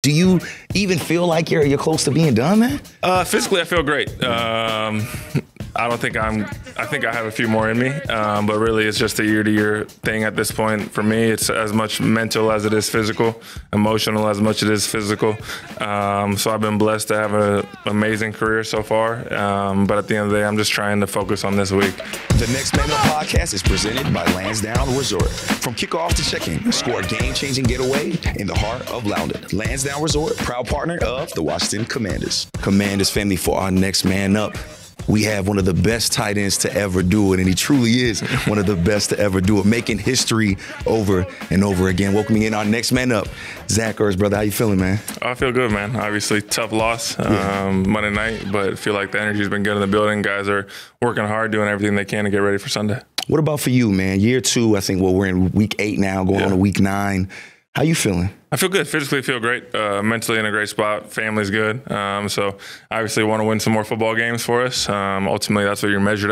Do you even feel like you're close to being done, man? Physically, I feel great. I think I have a few more in me, but really it's just a year-to-year thing at this point. For me, it's as much mental as it is physical, emotional as much as it is physical. So I've been blessed to have an amazing career so far, but at the end of the day, I'm just trying to focus on this week. The Next Man Up podcast is presented by Lansdowne Resort. From kickoff to check-in, score a game-changing getaway in the heart of Loudon. Lansdowne Resort, proud partner of the Washington Commanders. Commanders family, for our Next Man Up, we have one of the best tight ends to ever do it, and he truly is one of the best to ever do it, making history over and over again. Welcoming in our Next Man Up, Zach Ertz, brother. How you feeling, man? I feel good, man. Obviously, tough loss Monday night, but I feel like the energy's been good in the building. Guys are working hard, doing everything they can to get ready for Sunday. What about for you, man? Year two, I think, we're in week 8 now, going on to week 9. How you feeling? I feel good. Physically feel great. Mentally in a great spot. Family's good. So obviously want to win some more football games for us. Ultimately, that's what you're measured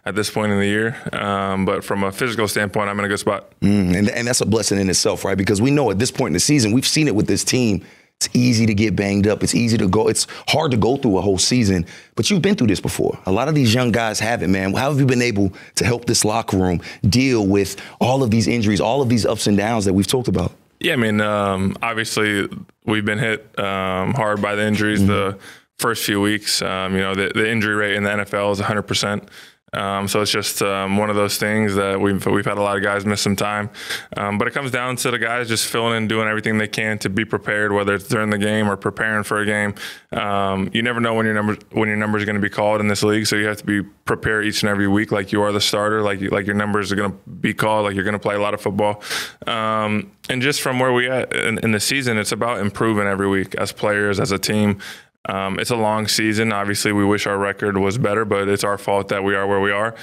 at this point in the year. But from a physical standpoint, I'm in a good spot. And that's a blessing in itself, right? Because we know at this point in the season, we've seen it with this team. It's easy to get banged up. It's easy to go. It's hard to go through a whole season. But you've been through this before. A lot of these young guys haven't, man. How have you been able to help this locker room deal with all of these injuries, all of these ups and downs that we've talked about? Yeah, I mean, obviously we've been hit hard by the injuries the first few weeks. The injury rate in the NFL is 100%. So it's just one of those things that we've had a lot of guys miss some time. But it comes down to the guys just filling in, doing everything they can to be prepared, whether it's during the game or preparing for a game. You never know when your number is going to be called in this league, so you have to be prepared each and every week like you are the starter, like your numbers are going to be called, like you're going to play a lot of football. And just from where we at in the season, it's about improving every week as players, as a team. It's a long season. Obviously, we wish our record was better, but it's our fault that we are where we are.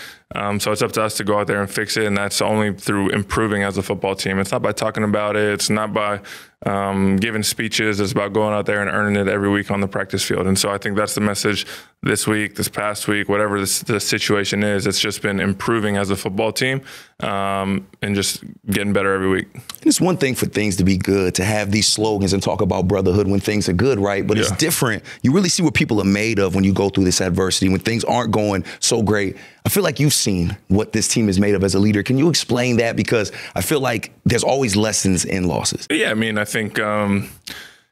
So it's up to us to go out there and fix it, and that's only through improving as a football team. It's not by talking about it. It's not by giving speeches. It's about going out there and earning it every week on the practice field. And so I think that's the message this week, this past week, whatever the situation is. It's just been improving as a football team and just getting better every week. It's one thing for things to be good, to have these slogans and talk about brotherhood when things are good, right? But it's different. You really see what people are made of when you go through this adversity, when things aren't going so great. I feel like you've seen what this team is made of as a leader. Can you explain that? Because I feel like there's always lessons in losses. Yeah, I mean, I think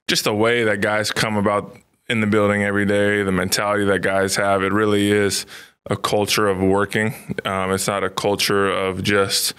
just the way that guys come about in the building every day, the mentality that guys have, it really is a culture of working. It's not a culture of just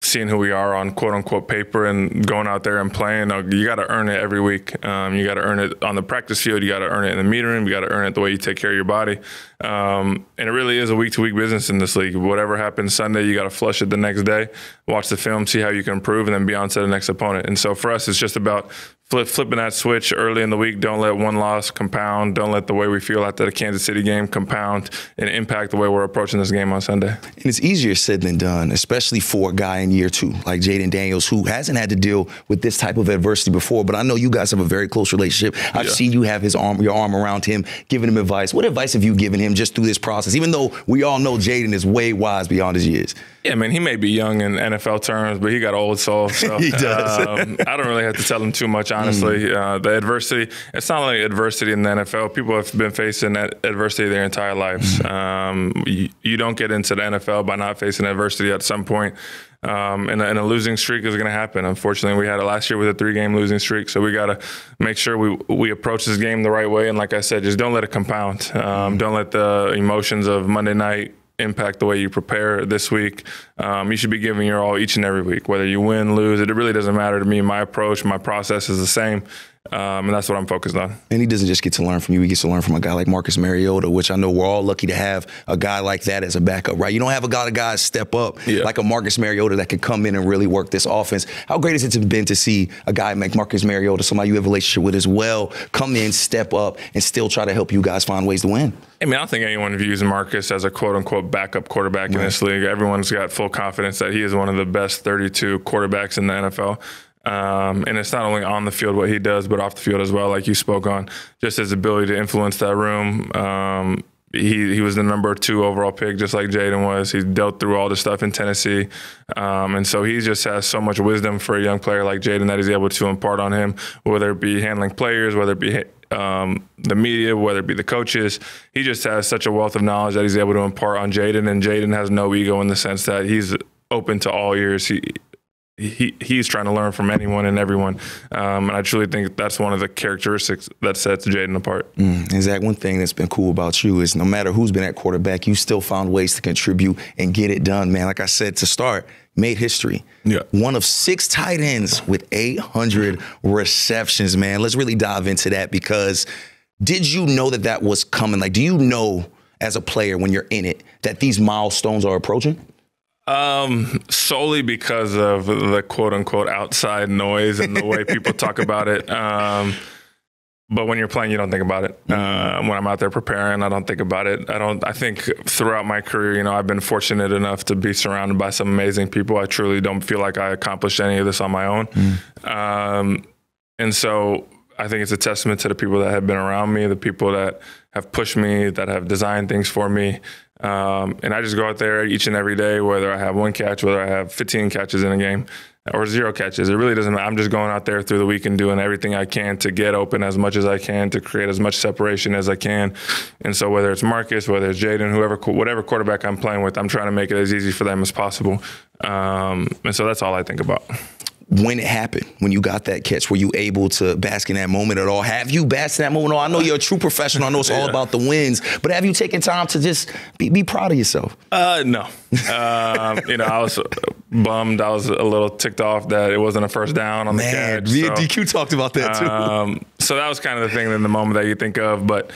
seeing who we are on quote-unquote paper and going out there and playing. You got to earn it every week. You got to earn it on the practice field. You got to earn it in the meeting room. You got to earn it the way you take care of your body. And it really is a week-to-week business in this league. Whatever happens Sunday, you got to flush it the next day, watch the film, see how you can improve, and then be on to the next opponent. And so for us, it's just about flipping that switch early in the week. Don't let one loss compound. Don't let the way we feel after the Kansas City game compound and impact the way we're approaching this game on Sunday. And it's easier said than done, especially for a guy in year 2 like Jaden Daniels, who hasn't had to deal with this type of adversity before. But I know you guys have a very close relationship. I've seen you have your arm around him, giving him advice. What advice have you given him just through this process, even though we all know Jaden is way wise beyond his years? Yeah, man, he may be young in NFL terms, but he got old soul. So, he does. I don't really have to tell him too much, honestly. The adversity, it's not only adversity in the NFL. People have been facing adversity their entire lives. You don't get into the NFL by not facing adversity at some point. And a losing streak is going to happen. Unfortunately, we had it last year with a 3-game losing streak. So we got to make sure we approach this game the right way. And like I said, just don't let it compound. Don't let the emotions of Monday night impact the way you prepare this week. You should be giving your all each and every week, whether you win, lose. It really doesn't matter to me. My approach, my process is the same. And that's what I'm focused on. And he doesn't just get to learn from you. He gets to learn from a guy like Marcus Mariota, which I know we're all lucky to have a guy like that as a backup, right? You don't have a lot of guys step up like a Marcus Mariota that could come in and really work this offense. How great has it been to see a guy like Marcus Mariota, somebody you have a relationship with as well, come in, step up, and still try to help you guys find ways to win? I mean, I don't think anyone views Marcus as a quote-unquote backup quarterback in this league. Everyone's got full confidence that he is one of the best 32 quarterbacks in the NFL. And it's not only on the field what he does, but off the field as well, like you spoke on. Just his ability to influence that room. he was the number 2 overall pick, just like Jaden was. He dealt through all the stuff in Tennessee. And so he just has so much wisdom for a young player like Jaden that he's able to impart on him, whether it be handling players, whether it be the media, whether it be the coaches. He just has such a wealth of knowledge that he's able to impart on Jaden, and Jaden has no ego in the sense that he's open to all ears. He's trying to learn from anyone and everyone. And I truly think that's one of the characteristics that sets Jaden apart. And Zach, one thing that's been cool about you is no matter who's been at quarterback, you still found ways to contribute and get it done, man. Like I said to start, made history. Yeah. One of 6 tight ends with 800 receptions, man. Let's really dive into that, because did you know that that was coming? Like, do you know as a player when you're in it that these milestones are approaching? Solely because of the quote unquote outside noise and the way people talk about it. But when you're playing, you don't think about it. When I'm out there preparing, I don't think about it. I think throughout my career, I've been fortunate enough to be surrounded by some amazing people. I truly don't feel like I accomplished any of this on my own. And so I think it's a testament to the people that have been around me, the people that have pushed me, that have designed things for me. And I just go out there each and every day, whether I have 1 catch, whether I have 15 catches in a game or 0 catches. It really doesn't matter. I'm just going out there through the week and doing everything I can to get open as much as I can, to create as much separation as I can. And so whether it's Marcus, whether it's Jaden, whatever quarterback I'm playing with, I'm trying to make it as easy for them as possible. And so that's all I think about. When it happened, when you got that catch, were you able to bask in that moment at all? Have you basked in that moment at all? I know you're a true professional. I know it's all about the wins, but have you taken time to just be proud of yourself? No. I was bummed. I was a little ticked off that it wasn't a first down on the catch. Me and DQ talked about that too. So that was kind of the thing in the moment that you think of, but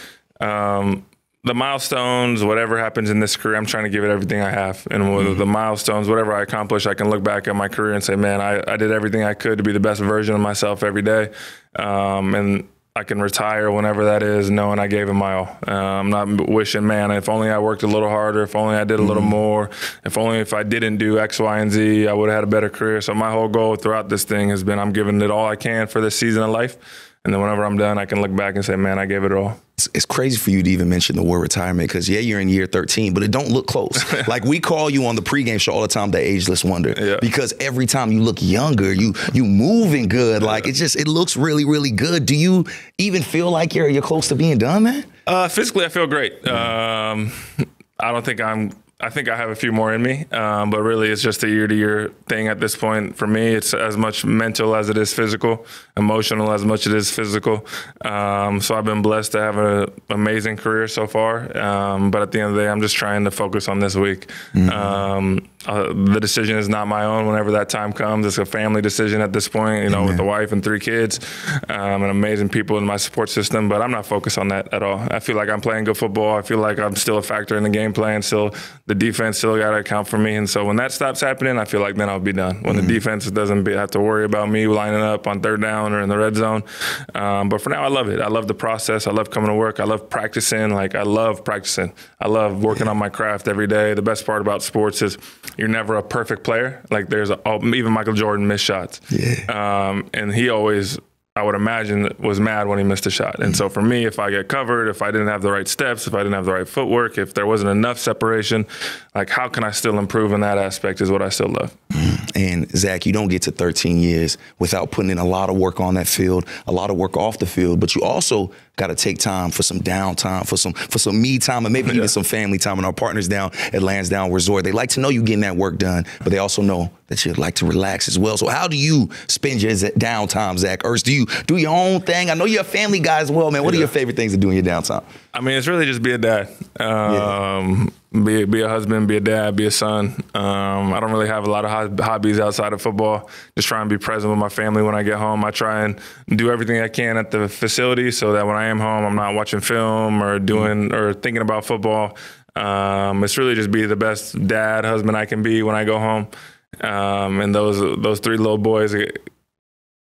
the milestones, whatever happens in this career, I'm trying to give it everything I have. And with the milestones, whatever I accomplish, I can look back at my career and say, man, I did everything I could to be the best version of myself every day. And I can retire whenever that is, knowing I gave it my all. I'm not wishing, man, if only I worked a little harder, if only I did a little more, if I didn't do X, Y, and Z, I would have had a better career. So my whole goal throughout this thing has been I'm giving it all I can for this season of life. And then whenever I'm done, I can look back and say, man, I gave it all. It's crazy for you to even mention the word retirement, because, yeah, you're in year 13, but it don't look close. Like, we call you on the pregame show all the time the ageless wonder, because every time you look younger, you moving good. Like, it looks really, really good. Do you even feel like you're close to being done, man? Physically, I feel great. I think I have a few more in me, but really it's just a year-to-year thing at this point. For me, it's as much mental as it is physical, emotional as much as it is physical. So I've been blessed to have an amazing career so far. But at the end of the day, I'm just trying to focus on this week. The decision is not my own whenever that time comes. It's a family decision at this point, with the wife and 3 kids, and amazing people in my support system. But I'm not focused on that at all. I feel like I'm playing good football. I feel like I'm still a factor in the game plan. Still, the defense still got to account for me. And so when that stops happening, I feel like then I'll be done. When the defense doesn't have to worry about me lining up on 3rd down or in the red zone. But for now, I love it. I love the process. I love coming to work. I love practicing. I love practicing. I love working on my craft every day. The best part about sports is you're never a perfect player. Like, even Michael Jordan missed shots. Yeah. And he always, I would imagine, was mad when he missed a shot. And so for me, if I get covered, if I didn't have the right steps, if I didn't have the right footwork, if there wasn't enough separation, how can I still improve in that aspect is what I still love. And Zach, you don't get to 13 years without putting in a lot of work on that field, a lot of work off the field, but you also got to take time for some downtime, for some me time, and maybe even some family time. And our partners down at Lansdowne Resort, they like to know you getting that work done, but they also know that you like to relax as well. So how do you spend your downtime, Zach Ertz? Do you do your own thing? I know you're a family guy as well, man. What are your favorite things to do in your downtime? I mean, it's really just be a dad. Be a husband, be a dad, be a son. I don't really have a lot of hobbies outside of football. Just try and be present with my family when I get home. I try and do everything I can at the facility so that when I am home, I'm not watching film or or thinking about football. It's really just be the best dad, husband I can be when I go home. And those 3 little boys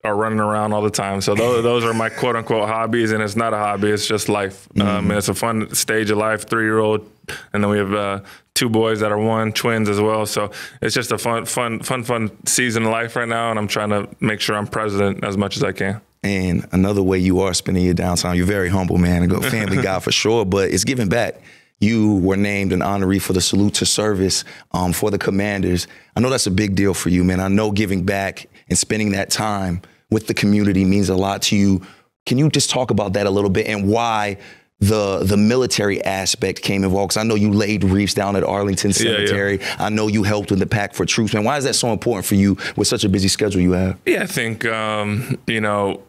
are running around all the time. So those are my quote unquote hobbies, and it's not a hobby, it's just life. And it's a fun stage of life, 3-year-old. And then we have 2 boys that are twins as well. So it's just a fun season of life right now. And I'm trying to make sure I'm present as much as I can. And another way you are spending your downtime, you're very humble, man, a good family guy for sure, but it's giving back. you were named an honoree for the Salute to Service for the Commanders. I know that's a big deal for you, man. I know giving back and spending that time with the community means a lot to you. Can you just talk about that a little bit and why the military aspect came involved? Because I know you laid wreaths down at Arlington Cemetery. Yeah. I know you helped with the Pack for Troops, man. Why is that so important for you with such a busy schedule you have? Yeah, I think, you know,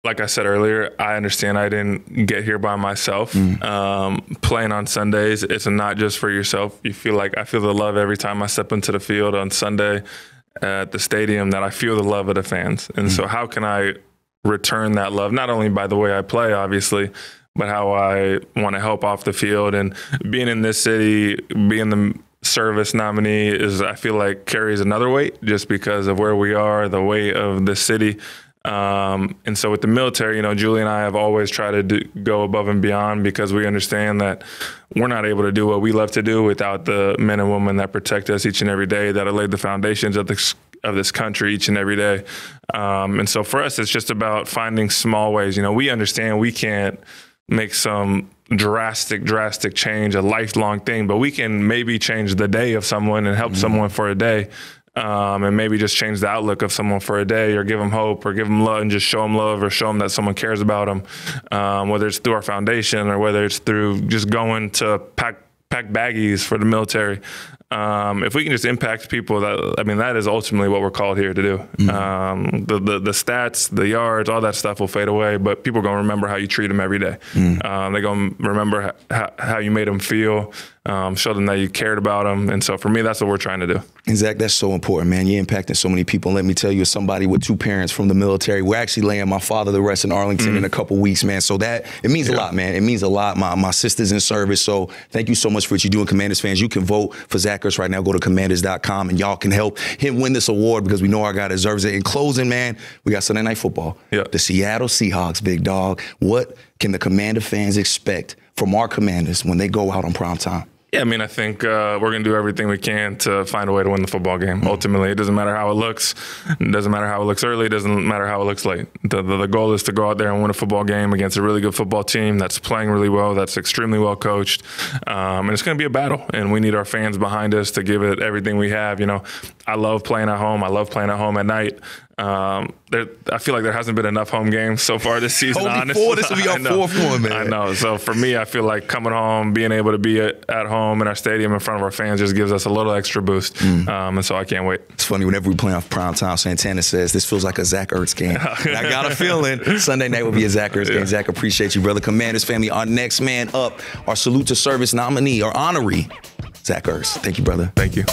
like I said earlier, I understand I didn't get here by myself. Playing on Sundays, it's not just for yourself. You feel like I feel the love every time I step into the field on Sunday at the stadium, that I feel the love of the fans. And so how can I return that love, not only by the way I play, obviously, but how I want to help off the field. And being in this city, being the service nominee is, I feel like, carries another weight just because of where we are, the weight of the city. And so with the military, you know, Julie and I have always tried to go above and beyond because we understand that we're not able to do what we love to do without the men and women that protect us each and every day, that have laid the foundations of this country each and every day. And so for us, it's just about finding small ways. You know, we understand we can't make some drastic change, a lifelong thing, but we can maybe change the day of someone and help someone for a day. And maybe just change the outlook of someone for a day, or give them hope, or give them love, and just show them love, or show them that someone cares about them, whether it's through our foundation or whether it's through just going to pack baggies for the military. If we can just impact people, that is ultimately what we're called here to do. The stats, the yards, all that stuff will fade away, but people are going to remember how you treat them every day. They're going to remember how you made them feel, show them that you cared about them. And so for me, that's what we're trying to do. And Zach, that's so important, man. You're impacting so many people. And let me tell you, as somebody with two parents from the military, we're actually laying my father to rest in Arlington in a couple weeks, man. So that, it means a lot, man. It means a lot. My sister's in service. So thank you so much for what you do. Commanders fans, you can vote for Zach Ertz right now. Go to commanders.com and y'all can help him win this award because we know our guy deserves it. In closing, man, we got Sunday Night Football. The Seattle Seahawks, big dog. What can the Commander fans expect from our Commanders when they go out on prime time? Yeah, I mean, I think we're going to do everything we can to find a way to win the football game. Ultimately, it doesn't matter how it looks. It doesn't matter how it looks early. It doesn't matter how it looks late. The goal is to go out there and win a football game against a really good football team that's playing really well, that's extremely well coached. And it's going to be a battle, and we need our fans behind us to give it everything we have. You know, I love playing at home. I love playing at home at night. I feel like there hasn't been enough home games so far this season, honestly. This will be our fourth one, man. I know. So for me, I feel like coming home, being able to be at home in our stadium in front of our fans just gives us a little extra boost. And so I can't wait. It's funny, whenever we play off prime time, Santana says, this feels like a Zach Ertz game. And I got a feeling Sunday night will be a Zach Ertz game. Zach, appreciate you, brother. Commanders family, our next man up, our Salute to Service nominee, or honoree, Zach Ertz. Thank you, brother. Thank you.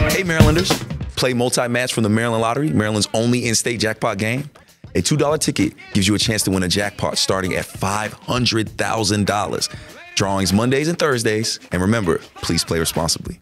Hey, Marylanders. Play multi-match from the Maryland Lottery, Maryland's only in-state jackpot game. A $2 ticket gives you a chance to win a jackpot starting at $500,000. Drawings Mondays and Thursdays. And remember, please play responsibly.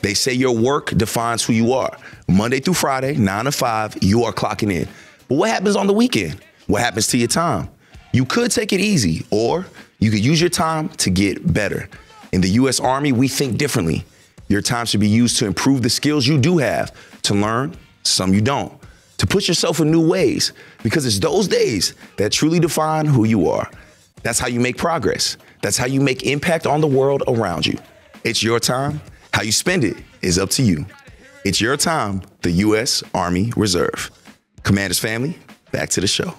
They say your work defines who you are. Monday through Friday, 9 to 5, you are clocking in. But what happens on the weekend? What happens to your time? You could take it easy, or you could use your time to get better. In the U.S. Army, we think differently. Your time should be used to improve the skills you do have, to learn some you don't, to push yourself in new ways, because it's those days that truly define who you are. That's how you make progress. That's how you make impact on the world around you. It's your time. How you spend it is up to you. It's your time, the U.S. Army Reserve. Commanders family, back to the show.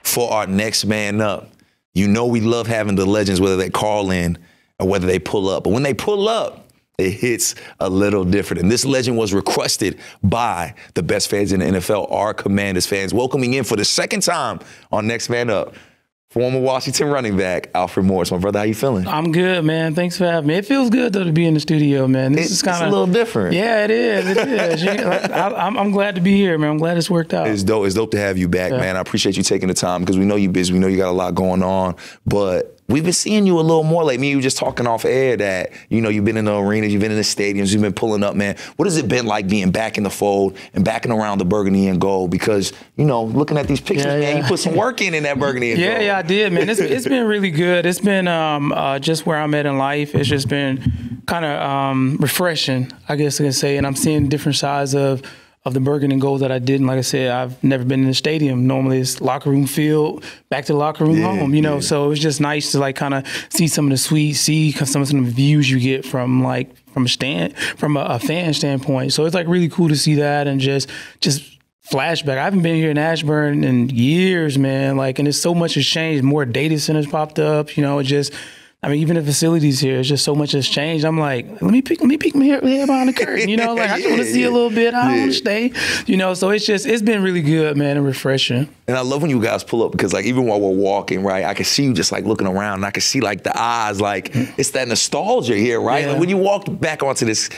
For our next man up, you know we love having the legends, whether they call in or whether they pull up. But when they pull up, it hits a little different. And this legend was requested by the best fans in the NFL, our Commanders fans. Welcoming in for the second time on Next Man Up, former Washington running back, Alfred Morris. My brother, how you feeling? I'm good, man. Thanks for having me. It feels good, though, to be in the studio, man. This is kind of a little different. Yeah, it is. It is. I'm glad to be here, man. I'm glad it's worked out. It's dope. It's dope to have you back, man. I appreciate you taking the time because we know you're busy. We know you got a lot going on. But we've been seeing you a little more. Like me, you were just talking off air that, you know, you've been in the arenas, you've been in the stadiums, you've been pulling up, man. What has it been like being back in the fold and backing around the burgundy and gold? Because, you know, looking at these pictures, man, you put some work in that burgundy and gold. Yeah, I did, man. It's been really good. It's been just where I'm at in life. It's just been kind of refreshing, I guess I can say. And I'm seeing different sides of of the burgundy and gold that I did. And like I said, I've never been in the stadium. Normally it's locker room field, back to the locker room home, you know. So it was just nice to like kind of see some of the suites, see some of the views you get from like from a fan standpoint. So it's like really cool to see that and just flashback. I haven't been here in Ashburn in years, man. Like, and it's so much has changed. More data centers popped up, you know. It just, I mean, even the facilities here, it's just so much has changed. I'm like, let me peek my head behind the curtain, you know, like I just want to see a little bit. I don't want to stay, you know. So it's been really good, man, and refreshing. And I love when you guys pull up because like even while we're walking, right, I can see you just like looking around and I can see like the eyes, like it's that nostalgia here, right? Yeah. Like when you walked back onto this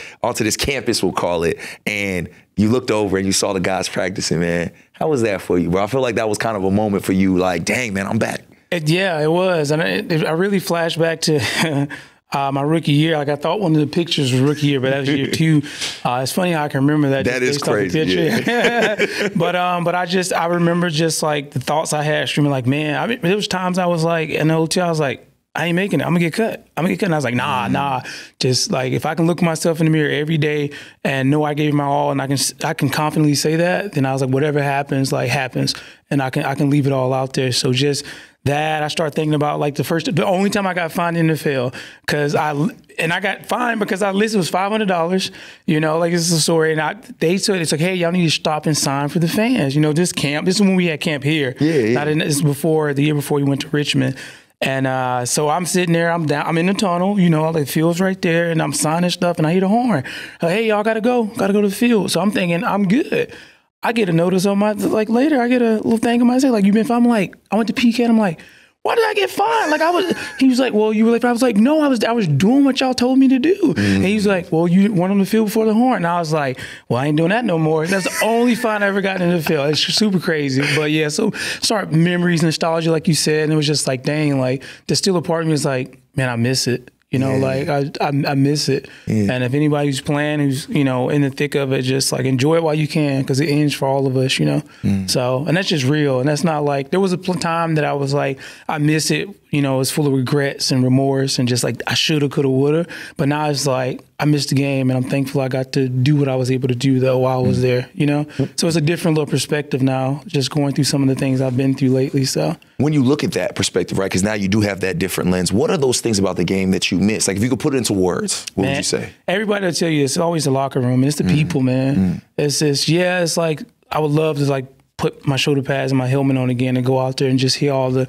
campus, we'll call it, and you looked over and you saw the guys practicing, man. How was that for you, bro? I feel like that was kind of a moment for you, like, dang, man, I'm back. Yeah, it was. And I really flashed back to my rookie year. Like I thought one of the pictures was rookie year, but that was year 2. It's funny how I can remember that. That is crazy. Yeah. but I remember just like the thoughts I had streaming like, man, I mean, there was times I was like in the hotel, I was like, I ain't making it. I'm gonna get cut. And I was like, nah. Just like if I can look myself in the mirror every day and know I gave my all, and I can confidently say that, then I was like, whatever happens, like happens, and I can leave it all out there. So just that, I started thinking about like the only time I got fined in the NFL, because I got fined because I listed was $500. You know, like this is a story, and they said it's like, hey, y'all need to stop and sign for the fans. You know, this is when we had camp here. Yeah. This is the year before we went to Richmond. And so I'm sitting there, I'm in the tunnel, you know, the field's right there, and I'm signing stuff, and I hear the horn. Hey, y'all gotta go to the field. So I'm thinking, I'm good. I get a notice on my, like later, I get a little thing on my say, like, you been fined? I'm like, I went to PK, and I'm like, why did I get fined? Like he was like, well, you were late. I was like, no, I was doing what y'all told me to do. Mm-hmm. And he's like, well, you weren't on the field before the horn. And I was like, well, I ain't doing that no more. That's the only fine I ever got in the field. It's super crazy. But yeah, so start memories, nostalgia, like you said. And it was just like, dang, like the Steeler part of me was like, man, I miss it. You know, like I miss it. Yeah. And if anybody's playing, who's, you know, in the thick of it, just like enjoy it while you can, because it ends for all of us, you know. So, and that's just real. And that's not like, there was a time that I was like, I miss it, you know, it's full of regrets and remorse and just like I shoulda, coulda, woulda. But now it's like, I missed the game, and I'm thankful I got to do what I was able to do though while I was there, you know. So it's a different little perspective now, just going through some of the things I've been through lately. So when you look at that perspective, right, because now you do have that different lens, what are those things about the game that you miss? Like if you could put it into words, what would you say? Everybody will tell you it's always the locker room, and it's the people, man. It's just, it's like I would love to like put my shoulder pads and my helmet on again and go out there and just hear all the,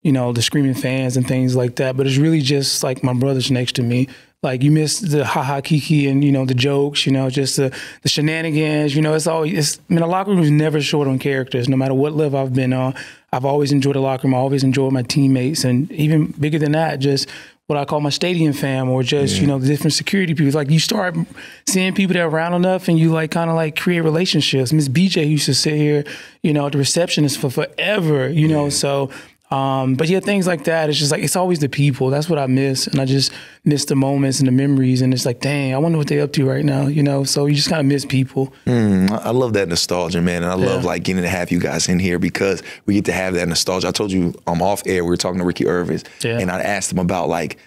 you know, the screaming fans and things like that. But it's really just like my brother's next to me. Like you miss the ha-ha kiki and, you know, the jokes, you know, just the shenanigans, you know, the locker room is never short on characters. No matter what level I've been on, I've always enjoyed the locker room. I always enjoyed my teammates. And even bigger than that, just what I call my stadium fam, or just, you know, the different security people. Like you start seeing people that are around enough and you like kind of like create relationships. Miss BJ used to sit here, you know, the receptionist for forever, you know, so but yeah, things like that. It's just like, it's always the people. That's what I miss. And I just miss the moments and the memories. And it's like, dang, I wonder what they're up to right now, you know? So you just kind of miss people. I love that nostalgia, man. And I love like getting to have you guys in here because we get to have that nostalgia. I told you off air, we were talking to Ricky Ertz, and I asked him about like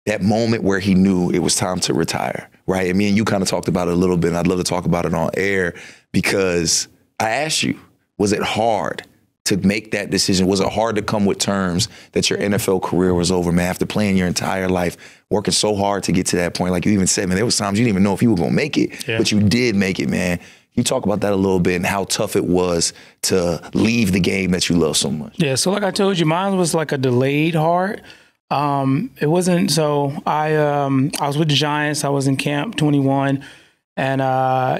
that moment where he knew it was time to retire, right? And me and you kind of talked about it a little bit, and I'd love to talk about it on air because I asked you, was it hard to make that decision? Was it hard to come with terms that your NFL career was over, man, after playing your entire life, working so hard to get to that point? Like you even said, man, there was times you didn't even know if you were going to make it, but you did make it, man. You talk about that a little bit and how tough it was to leave the game that you love so much. Yeah, so like I told you, mine was like a delayed heart. It wasn't, so I was with the Giants. I was in camp 21. And,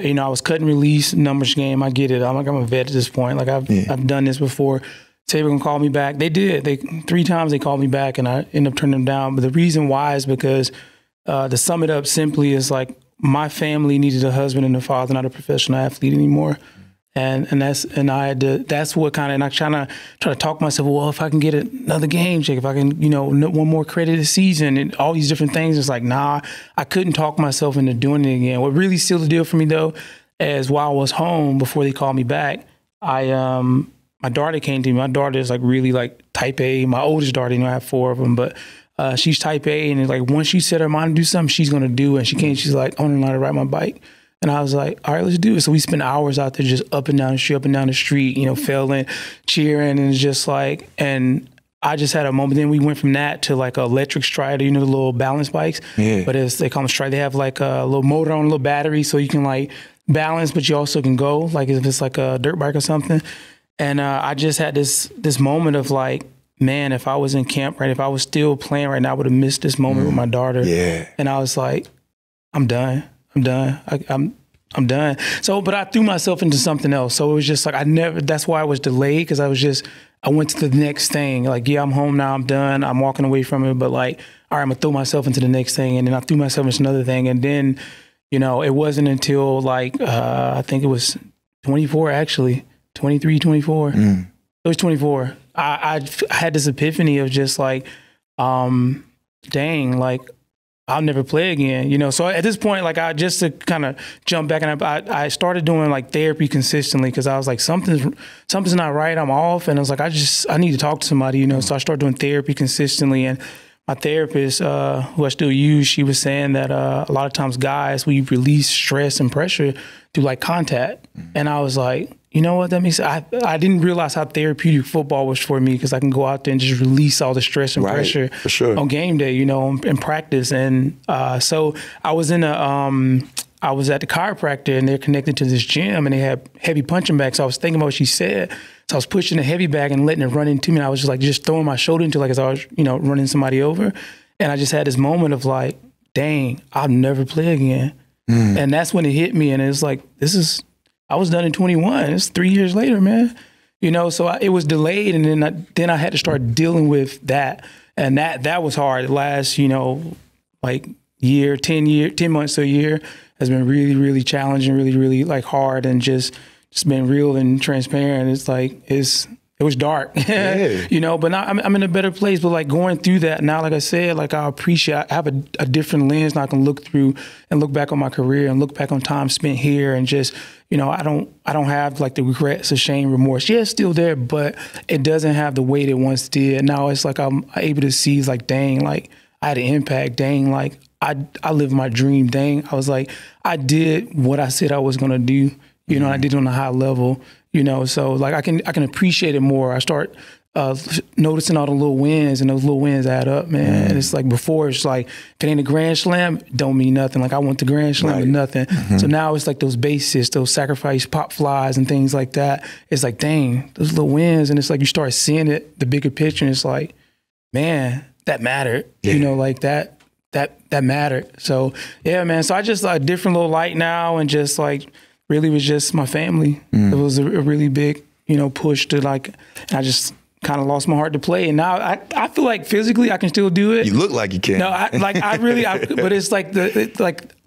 you know, I was cut and release numbers game. I get it. I'm a vet at this point. Like I've done this before. Say they were gonna call me back. They did. 3 times they called me back, and I ended up turning them down. But the reason why is because to sum it up simply is like my family needed a husband and a father, not a professional athlete anymore. And I had to, that's what kind of, and I try to talk myself, well, if I can get another game check, if I can, you know, one more credit this season and all these different things, it's like, nah, I couldn't talk myself into doing it again. What really sealed the deal for me though, is while I was home before they called me back, my daughter came to me. My daughter is like really like type A. My oldest daughter, you know, I have 4 of them, but she's type A, and it's like once she set her mind to do something, she's gonna do it. And she came, she's like, I want to learn how to ride my bike. And I was like, all right, let's do it. So we spent hours out there just up and down the street, you know, failing, cheering, and it's just like, and I just had a moment. Then we went from that to like an electric strider, you know, the little balance bikes. Yeah. But they call them strider. They have like a little motor on a little battery, so you can like balance, but you also can go, like if it's like a dirt bike or something. And I just had this moment of like, man, if I was in camp, right, if I was still playing right now, I would have missed this moment with my daughter. Yeah. And I was like, I'm done. I'm done. So, but I threw myself into something else. So it was just like, that's why I was delayed, because I went to the next thing. Like, yeah, I'm home now, I'm done, I'm walking away from it, but like, all right, I'm gonna throw myself into the next thing. And then I threw myself into another thing. And then, you know, it wasn't until like, I think it was 24 actually, 23, 24. It was 24. I had this epiphany of just like, dang, like, I'll never play again, you know? So at this point, like, just to kind of jump back, and I started doing like therapy consistently, because I was like, something's not right, I'm off. And I was like, I need to talk to somebody, you know? So I started doing therapy consistently. And my therapist, who I still use, she was saying that a lot of times guys, we release stress and pressure through like contact. And I was like, you know what that means? I didn't realize how therapeutic football was for me, because I can go out there and just release all the stress and pressure on game day, you know, in practice. And so I was at the chiropractor, and they're connected to this gym, and they had heavy punching bags. So I was thinking about what she said. So I was pushing the heavy bag and letting it run into me. And I was just like, just throwing my shoulder into, like, as I was, you know, running somebody over. And I just had this moment of like, dang, I'll never play again. And that's when it hit me. And it's like, I was done in 21. It's 3 years later, man. You know, so it was delayed, and then I had to start dealing with that, and that was hard. The last, you know, like 10 months to a year has been really, really challenging, really, really like hard, and just been real and transparent. It's like it was dark, you know, but now I'm in a better place. But like going through that now, like I said, like I have a different lens now I can look through and look back on my career and look back on time spent here, and just, you know, I don't have like the regrets or shame, remorse. Yeah, it's still there, but it doesn't have the weight it once did. Now it's like I'm able to see, like, dang, like I had an impact. Dang, like I lived my dream. Dang, I was like, I did what I said I was gonna do. You know, I did it on a high level. You know, so like I can appreciate it more. I start noticing all the little wins, and those little wins add up, man. And it's like before, it's like, if it ain't a grand slam, it don't mean nothing. Like I went to grand slam with nothing. So now it's like those bases, those sacrifice pop flies and things like that. It's like, dang, those little wins. And it's like you start seeing it, the bigger picture, and it's like, man, that mattered. You know, like that mattered. So yeah, man. So I just a different little light now, and just like, really was just my family. It was a really big, you know, push to like, and I just kind of lost my heart to play. And now I feel like physically I can still do it. You look like you can. No, but it's like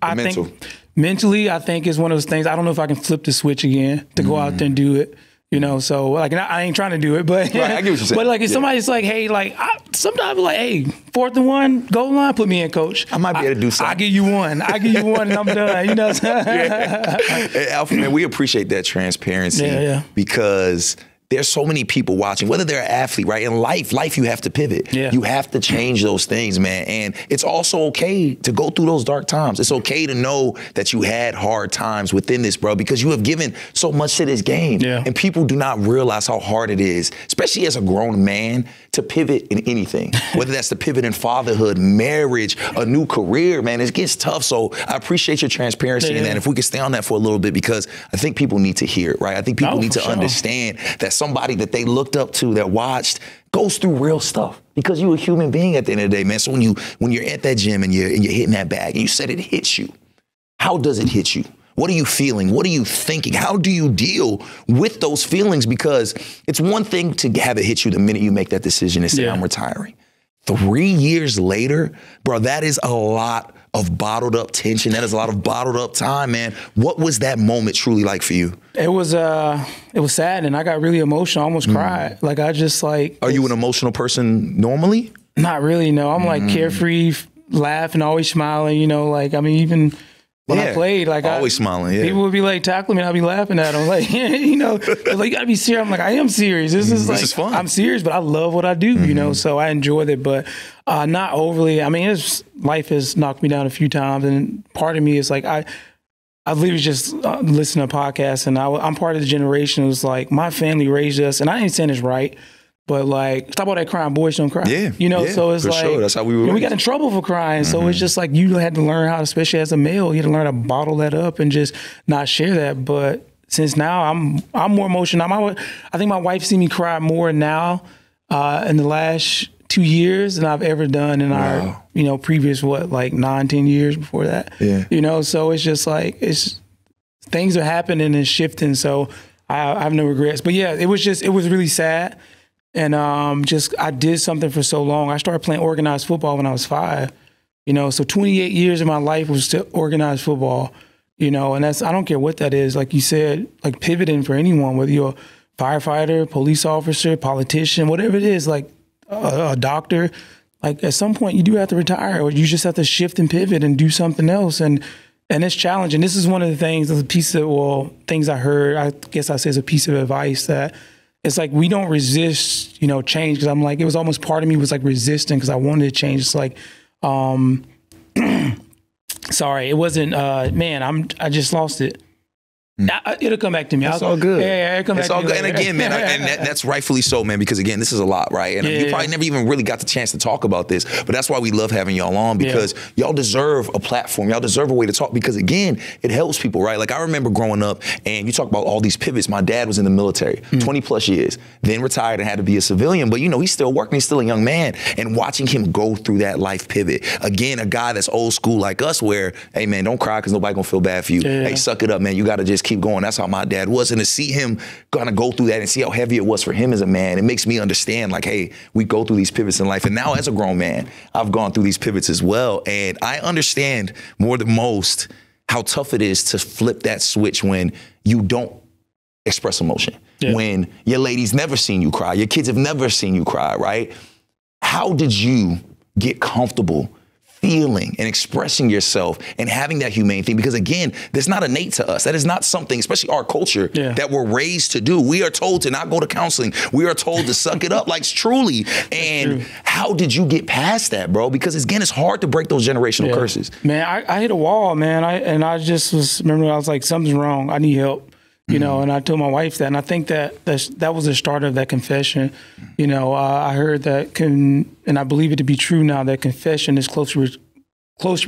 I think mentally, I think is one of those things. I don't know if I can flip the switch again to go out there and do it. You know, so like I ain't trying to do it, but right, I get what you're saying. But like if somebody's like, hey, like sometimes I'm like, hey, 4th and 1, goal line, put me in, coach. I might be able to do something. I give you one, and I'm done. You know what I'm saying? Hey, Alfred, man, we appreciate that transparency because there's so many people watching, whether they're an athlete, right? In life, you have to pivot. Yeah. You have to change those things, man. And it's also okay to go through those dark times. It's okay to know that you had hard times within this, bro, because you have given so much to this game. Yeah. And people do not realize how hard it is, especially as a grown man, to pivot in anything. Whether that's the pivot in fatherhood, marriage, a new career, man, it gets tough. So I appreciate your transparency in that. If we could stay on that for a little bit, because I think people need to hear it, right? I think people need to understand that somebody that they looked up to, that watched, goes through real stuff, because you're a human being at the end of the day, man. So when you're at that gym and you're hitting that bag and you said it hits you, how does it hit you? What are you feeling? What are you thinking? How do you deal with those feelings? Because it's one thing to have it hit you the minute you make that decision and say, I'm retiring. 3 years later, bro, that is a lot of bottled up tension. That is a lot of bottled up time, man. What was that moment truly like for you? It was sad, and I got really emotional. I almost cried. Like I just like. Are you an emotional person normally? Not really, no. I'm like carefree, laughing, always smiling. You know, like I mean, even when I played, like always smiling. Yeah. People would be like tackling me, and I'd be laughing at them, like you know, like you gotta be serious. I'm like, I am serious. This is fun. I'm serious, but I love what I do. You know, so I enjoyed it, but not overly. I mean, life has knocked me down a few times, and part of me is like I literally just listened to podcasts, and I'm part of the generation who's like, my family raised us, and I ain't saying it's right, but like, stop all that crying, boys don't cry. Yeah. You know, so it's for like, sure. That's how we were. we got in trouble for crying. So it's just like, you had to learn how, especially as a male, you had to learn how to bottle that up and just not share that. But since now I'm more emotional. I think my wife see me cry more now in the last 2 years than I've ever done in our, previous, 9-10 years before that. Yeah. So it's just like, things are happening and shifting. So I have no regrets. But yeah, it was really sad. And I did something for so long. I started playing organized football when I was 5. So 28 years of my life was to organized football. And I don't care what that is. Like you said, like pivoting for anyone, whether you're a firefighter, police officer, politician, whatever it is, like a doctor, like at some point you do have to retire, or you just have to shift and pivot and do something else. And it's challenging. This is one of the things, things I heard, I guess I say is a piece of advice, that it's like, we don't resist, change. Cause I'm like, it was almost part of me was like resisting because I wanted to change. It's like, sorry, it wasn't, I just lost it. It'll come back to me. It's all good. Yeah, it'll come back to me. And again, man, that's rightfully so, man, because again, this is a lot, right? And you probably never even really got the chance to talk about this, but that's why we love having y'all on, because y'all deserve a platform. Y'all deserve a way to talk, because again, it helps people, right? Like I remember growing up, and you talk about all these pivots. My dad was in the military, 20 plus years, then retired and had to be a civilian, but he's still working. He's still a young man, and watching him go through that life pivot. Again, a guy that's old school like us, where, hey man, don't cry because nobody gonna feel bad for you. Hey, suck it up, man. You got to just keep going. That's how my dad was. And to see him kind of go through that and see how heavy it was for him as a man, it makes me understand, like, hey, we go through these pivots in life. And now as a grown man, I've gone through these pivots as well. And I understand more than most how tough it is to flip that switch when you don't express emotion. Yeah. When your lady's never seen you cry, your kids have never seen you cry, right? How did you get comfortable feeling and expressing yourself and having that humane thing? Because again, that's not innate to us. That is not something, especially our culture, that we're raised to do. We are told to not go to counseling. We are told to suck it up, like truly. And how did you get past that, bro? Because again, it's hard to break those generational curses. Man, I hit a wall, man. I just remember I was like, something's wrong. I need help. And I told my wife that, and I think that was the start of that confession. I heard that, and I believe it to be true now, that confession is closely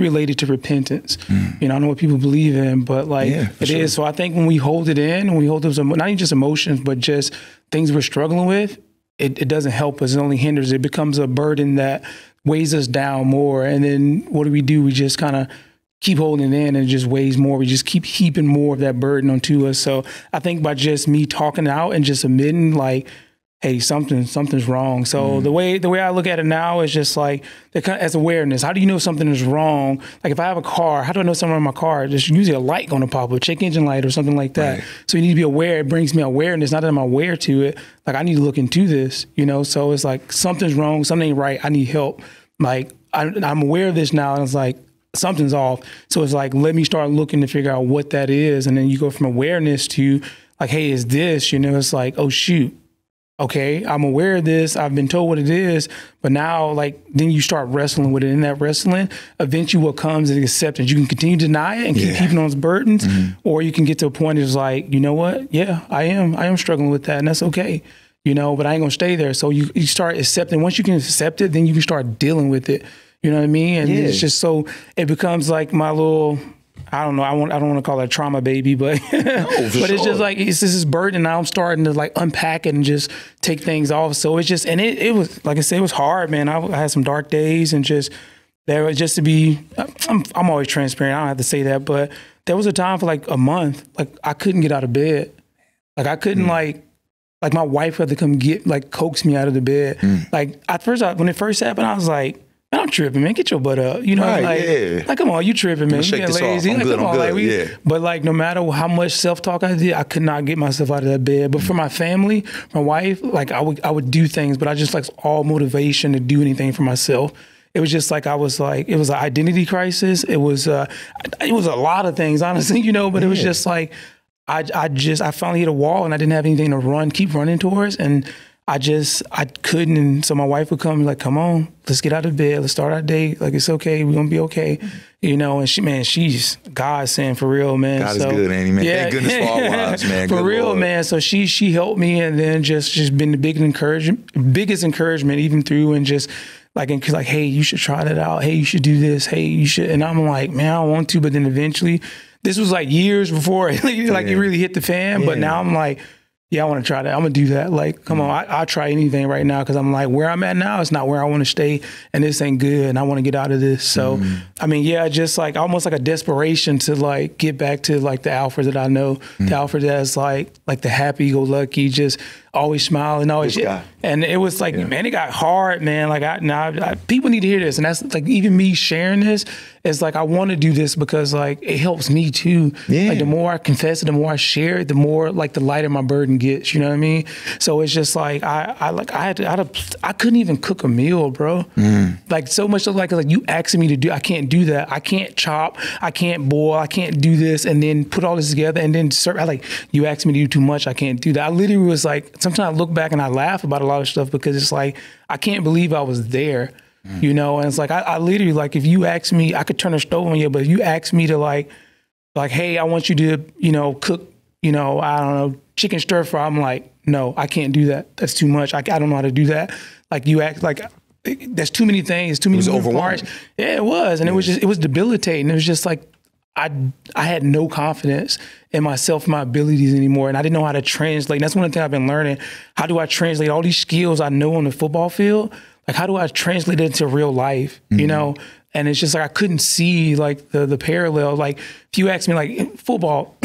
related to repentance. I don't know what people believe in, but it is. So I think when we hold it in, when we hold those, not even just emotions, but just things we're struggling with, it doesn't help us. It only hinders. It becomes a burden that weighs us down more. And then what do? We just kind of keep holding it in, and it just weighs more. We just keep heaping more of that burden onto us. So I think by just me talking out and just admitting, like, hey, something's wrong. So the way I look at it now is just like, as awareness. How do you know something is wrong? Like if I have a car, how do I know something in my car? There's usually a light going to pop up, a check engine light or something like that. Right. So you need to be aware. It brings me awareness. Not that I'm aware to it. Like I need to look into this, So it's like something's wrong, something ain't right. I need help. Like I'm aware of this now, and it's like, something's off. So it's like, let me start looking to figure out what that is. And then you go from awareness to like, hey, is this, it's like, oh shoot. Okay, I'm aware of this. I've been told what it is, but now then you start wrestling with it. In that wrestling, eventually what comes is acceptance. You can continue to deny it and keep keeping on its burdens, or you can get to a point it's like, you know what? Yeah, I am struggling with that, and that's okay. But I ain't gonna stay there. So you start accepting. Once you can accept it, then you can start dealing with it. You know what I mean? And it's just so, it becomes like my little, I don't know, I don't want to call it a trauma baby, but it's just like, it's just this burden. Now I'm starting to like unpack it and just take things off. So it's just, and it was, like I said, it was hard, man. I had some dark days, and just, there was just to be, I'm always transparent. I don't have to say that, but there was a time for like a month, like I couldn't get out of bed. Like I couldn't like my wife had to come coax me out of the bed. Like at first, when it first happened, I was like, man, I'm tripping, man. Get your butt up. Like, come on, you tripping, man. You get lazy. Like, come on, But like, no matter how much self-talk I did, I could not get myself out of that bed. But for my family, my wife, like I would do things, but I just like all motivation to do anything for myself. It was just like, it was an identity crisis. It was a lot of things, honestly, but it was just like, I finally hit a wall, and I didn't have anything to keep running towards. And I couldn't. And so my wife would come and like, come on, let's get out of bed. Let's start our day. Like, it's okay. We're going to be okay. You know, and she's godsend for real, man. God is good, ain't he, man? Yeah. Thank goodness for our wives, man. For good real, Lord. man. So she helped me, and then just been the biggest encouragement even through, and just like, hey, you should try that out. Hey, you should do this. Hey, you should. And I'm like, man, I don't want to. But then eventually, this was like years before it really hit the fan. But now I'm like, yeah, I want to try that. I'm going to do that. Like, come on, I'll try anything right now, because I'm like, where I'm at now, it's not where I want to stay, and this ain't good, and I want to get out of this. So, I mean, yeah, just like almost like a desperation to like get back to like the Alfred that I know, the Alfred that's like the happy-go-lucky, just always smiling, always. And it was like, man, it got hard, man. Like, people need to hear this, and that's like even me sharing this. It's like I want to do this because like it helps me too. Yeah. Like the more I confess it, the more I share it, the more like the lighter my burden gets. You know what I mean? So it's just like I couldn't even cook a meal, bro. Like so much like you asking me to do, I can't do that. I can't chop, I can't boil, I can't do this, and then put all this together and then serve. You asked me to do too much, I can't do that. I literally was like, sometimes I look back and I laugh about a lot of stuff because it's like I can't believe I was there. You know, and it's like I literally, like, if you ask me, I could turn a stove on you, but if you ask me to like, hey, I want you to, you know, cook, you know, I don't know, chicken stir fry, I'm like, no, I can't do that. That's too much. I don't know how to do that. Like, you act like there's too many things, too many moving parts. Yeah, it was, and it was debilitating. It was just like I had no confidence in myself, my abilities anymore, and I didn't know how to translate. And that's one of the things I've been learning. How do I translate all these skills I know on the football field? Like, how do I translate it into real life, you know? And it's just like I couldn't see, like, the parallel. Like, if you ask me, like, in football,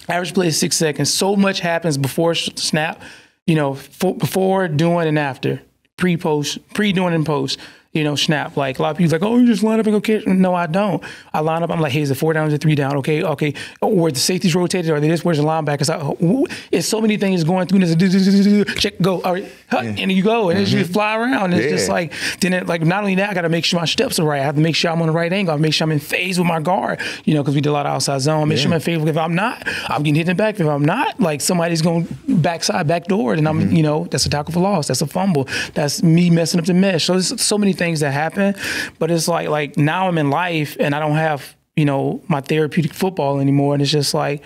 average play is 6 seconds. So much happens before snap, you know, before, doing, and after. Pre, doing, and post. You know, snap. Like, a lot of people like, oh, you just line up and go catch. No, I don't. I line up. I'm like, hey, is it 4 down or 3 down? Okay. Or the safety's rotated, or this, where's the linebackers? It's so many things going through this. Check, go. All right. And you go. And you fly around. And it's just like, then it, like, not only that, I got to make sure my steps are right. I have to make sure I'm on the right angle. I have to make sure I'm in phase with my guard, you know, because we did a lot of outside zone. Make sure I'm in phase. If I'm not, I'm getting hit in the back. If I'm not, like, somebody's going back door. And I'm, you know, that's a tackle for loss. That's a fumble. That's me messing up the mesh. So there's so many things that happen. But it's like now I'm in life and I don't have, you know, my therapeutic football anymore. And it's just like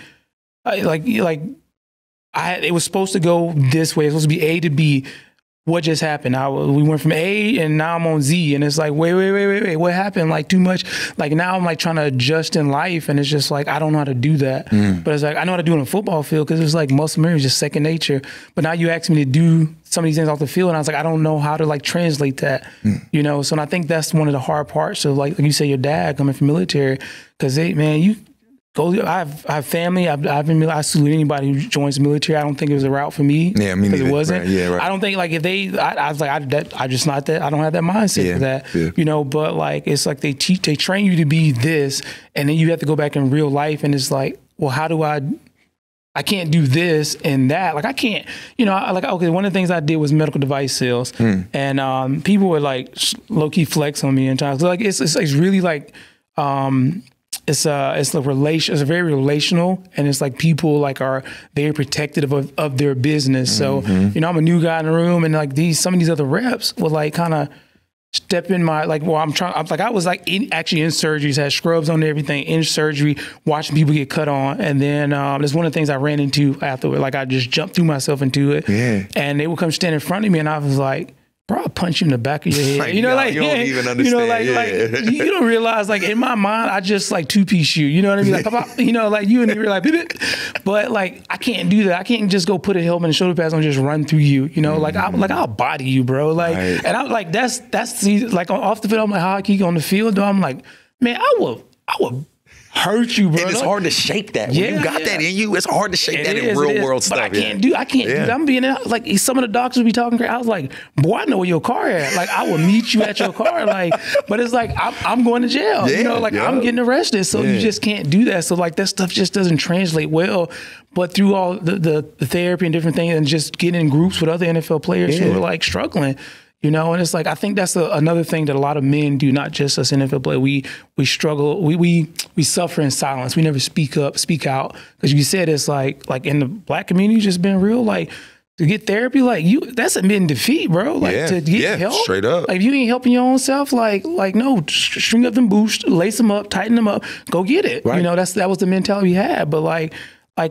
it was supposed to go this way. It was supposed to be A to B. What just happened? We went from A and now I'm on Z, and it's like, wait, what happened? Like, too much. Like, now I'm like trying to adjust in life, and it's just like I don't know how to do that. But it's like I know how to do it on a football field because it's like muscle memory is just second nature. But now you ask me to do some of these things off the field, and I was like, I don't know how to like translate that, you know. So, and I think that's one of the hard parts of like you say, your dad coming from military, because you go. I have family. I salute anybody who joins the military. I don't think it was a route for me. Yeah, me neither. It wasn't. Right. Yeah, right. I don't think like if they. I was like, I just not that. I don't have that mindset for that. You know. But like, it's like they train you to be this, and then you have to go back in real life, and it's like, well, how do I can't do this and that. Like, I can't, you know, okay, one of the things I did was medical device sales, and people would like low key flex on me in times. Like, it's really like. It's very relational, and it's like people like are very protective of their business. So, you know, I'm a new guy in the room, and like some of these other reps will like kind of step in my, like, well, I was like actually in surgeries, had scrubs on and everything, in surgery, watching people get cut on. And then there's one of the things I ran into afterward, like I just jumped through myself into it. Yeah. And they would come stand in front of me, and I was like, bro, I'll punch you in the back of your head. Like, you know, like, you don't even understand. You know, like you don't realize, like, in my mind, I just like two-piece you. You know what I mean? Like, pop, you know, like you and me were like, but like, I can't do that. I can't just go put a helmet and shoulder pads on and just run through you. You know, like I'll body you, bro. Like, and I'm like, that's like off the field. I'm like, how I keep on the field, though. I'm like, man, I would hurt you, bro. And it's hard to shake that. When you got that in you, it's hard to shake that in real world stuff. But I can't do that. I'm being like, some of the doctors be talking crazy. I was like, boy, I know where your car at. Like, I will meet you at your car. Like, but it's like, I'm going to jail. You know, like I'm getting arrested. So you just can't do that. So like that stuff just doesn't translate well. But through all the therapy and different things, and just getting in groups with other NFL players who are like struggling, you know, and it's like, I think that's another thing that a lot of men do, not just us NFL players. We struggle, we suffer in silence. We never speak out. Because you said it's like in the black community, just been real, like, to get therapy, like that's admitting defeat, bro. Like to get help, straight up. Like if you ain't helping your own self, like no, string up them boots, lace them up, tighten them up, go get it. Right. You know, that was the mentality we had. But like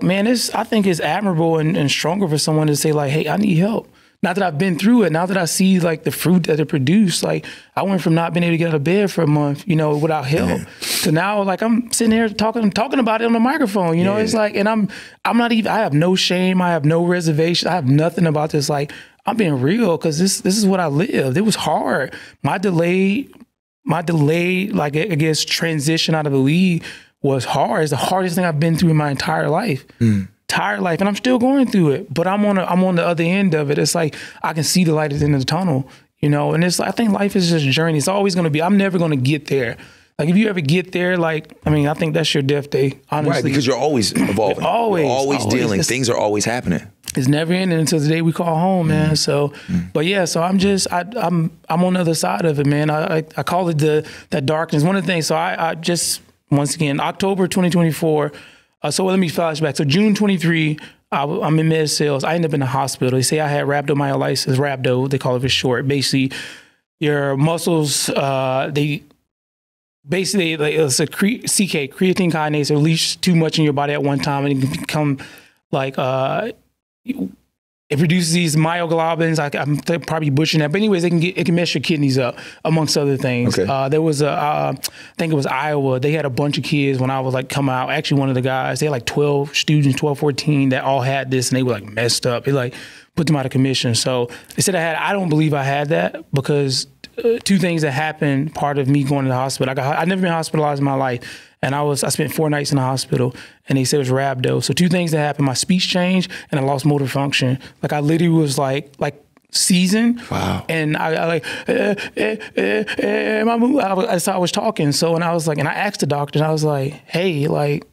man, I think it's admirable and stronger for someone to say like, hey, I need help. Now that I've been through it, now that I see like the fruit that it produced, like I went from not being able to get out of bed for a month, you know, without help, to now like I'm sitting here talking about it on the microphone. You know, it's like, and I'm not even. I have no shame. I have no reservation. I have nothing about this. Like I'm being real because this is what I lived. It was hard. My delayed, like I guess transition out of the league was hard. It's the hardest thing I've been through in my entire life. Entire life, and I'm still going through it, but I'm on the other end of it. It's like I can see the light at the end of the tunnel, you know. And it's like, I think life is just a journey. It's always going to be. I'm never going to get there. Like if you ever get there, like I think that's your death day. Honestly, right? Because you're always evolving. always dealing. Things are always happening. It's never ending until the day we call home, man. So, but yeah. So I'm on the other side of it, man. I call it that darkness. One of the things. So I just once again October 2024. So let me flash back. So June 23, I'm in med sales. I ended up in the hospital. They say I had rhabdomyolysis, rhabdo, they call it for short. Basically, your muscles, it's a creatine kinase, release too much in your body at one time, and it can become like, it produces these myoglobins. I'm probably butchering that, but anyways, it can mess your kidneys up, amongst other things. Okay. There was I think it was Iowa. They had a bunch of kids when I was like coming out. Actually, one of the guys, they had like 12 students, 12, 14 that all had this, and they were like messed up. It like put them out of commission. So they said I don't believe I had that because two things that happened. Part of me going to the hospital. I've never been hospitalized in my life. And I spent 4 nights in the hospital, and they said it was rhabdo. So two things that happened: my speech changed, and I lost motor function. Like I literally was like seasoned. Wow. And I was talking. So and I was like, and I asked the doctor, and I was like, hey, like,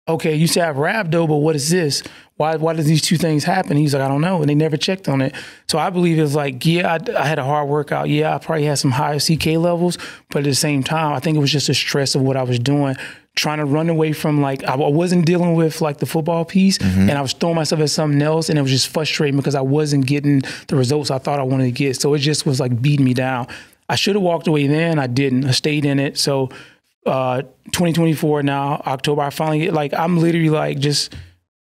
okay, you say I have rhabdo, but what is this? Why did these two things happen? He's like, I don't know. And they never checked on it. So I believe it's like, I had a hard workout. Yeah, I probably had some higher CK levels, but at the same time, I think it was just the stress of what I was doing, trying to run away from like, I wasn't dealing with like the football piece, and I was throwing myself at something else, and it was just frustrating because I wasn't getting the results I thought I wanted to get. So it just was like beating me down. I should have walked away then. I didn't. I stayed in it. So 2024 now, October, I finally get like, I'm literally like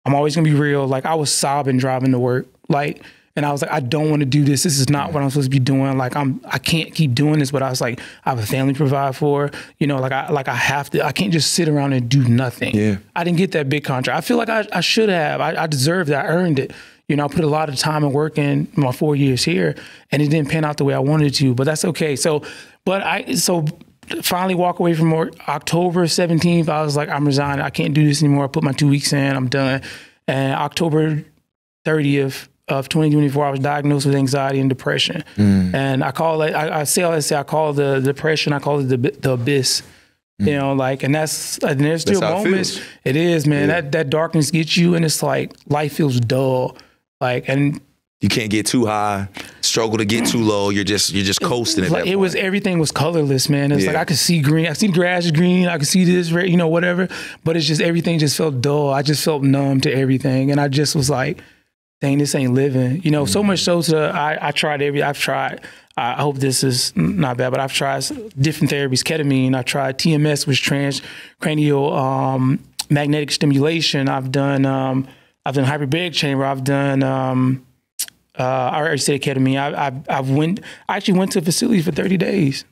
I'm always gonna be real. Like I was sobbing driving to work. Like, and I was like, I don't want to do this. This is not what I'm supposed to be doing. Like I can't keep doing this, but I was like, I have a family to provide for, you know, I have to, I can't just sit around and do nothing. Yeah. I didn't get that big contract. I feel like I should have, I deserved it. I earned it. You know, I put a lot of time and work in my 4 years here, and it didn't pan out the way I wanted to, but that's okay. So finally walk away from work. October 17th, I was like, I'm resigning. I can't do this anymore. I put my 2 weeks in. I'm done. And October 30th of 2024, I was diagnosed with anxiety and depression. And I call it, I call the depression, I call it the abyss. You know, like, and there's still moments. It is, man. Yeah. That darkness gets you, and it's like life feels dull. Like, and you can't get too high, struggle to get too low. You're just coasting at that point. Everything was colorless, man. It's like I could see green. I could see the grass is green. I could see this red, you know, whatever. But it's just everything just felt dull. I just felt numb to everything, and I just was like, dang, this ain't living. You know, so much so I've tried. I hope this is not bad, but I've tried different therapies, ketamine. I've tried TMS, which transcranial magnetic stimulation. I've done hyperbaric chamber. I've done. I already said ketamine. I actually went to a facility for 30 days.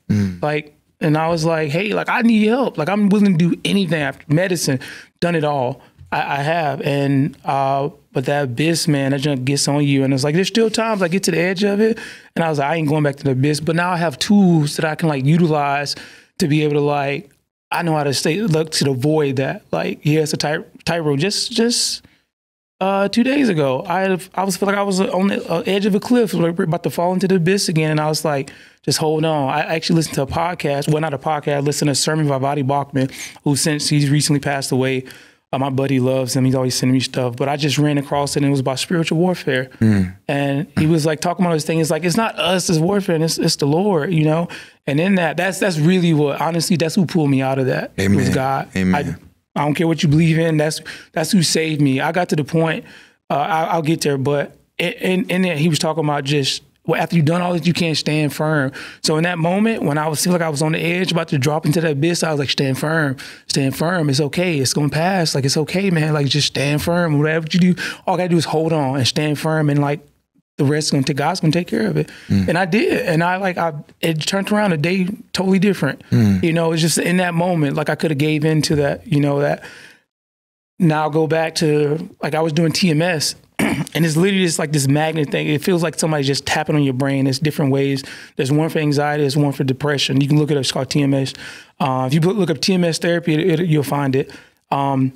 Like, and I was like, hey, like I need help. Like I'm willing to do anything after medicine, done it all. I have. And, but that abyss, man, that junk gets on you. And it's like, there's still times I get to the edge of it. And I was like, I ain't going back to the abyss. But now I have tools that I can like utilize to be able to like, I know how to look to avoid that. Like, it's a tightrope. Just 2 days ago, I was feel like I was on the edge of a cliff, like about to fall into the abyss again. And I was like, just hold on. I actually listened to a podcast. Well, not a podcast. I listened to a sermon by Buddy Bachman, who since he's recently passed away. My buddy loves him. He's always sending me stuff. But I just ran across it, and it was about spiritual warfare. And he was like talking about this thing. It's like, it's not us as warfare, and it's the Lord, you know? And in that's really what, honestly, that's who pulled me out of that. Amen. It was God. Amen. I don't care what you believe in. That's who saved me. I got to the point, I'll get there, but and then he was talking about just, well, after you've done all this, you can't stand firm. So in that moment, when I was feeling like I was on the edge, about to drop into that abyss, I was like, stand firm. It's okay. It's going to pass. Like, it's okay, man. Like, just stand firm. Whatever you do, all I got to do is hold on and stand firm. And like, the rest God's going to take care of it. And I did. And it turned around a day totally different. You know, it's just in that moment, like I could have gave in to that, you know, that. Now I'll go back to, like, I was doing TMS. And it's literally just like this magnet thing. It feels like somebody's just tapping on your brain. There's different ways. There's one for anxiety. There's one for depression. You can look it up. It's called TMS. If you look up TMS therapy, you'll find it. And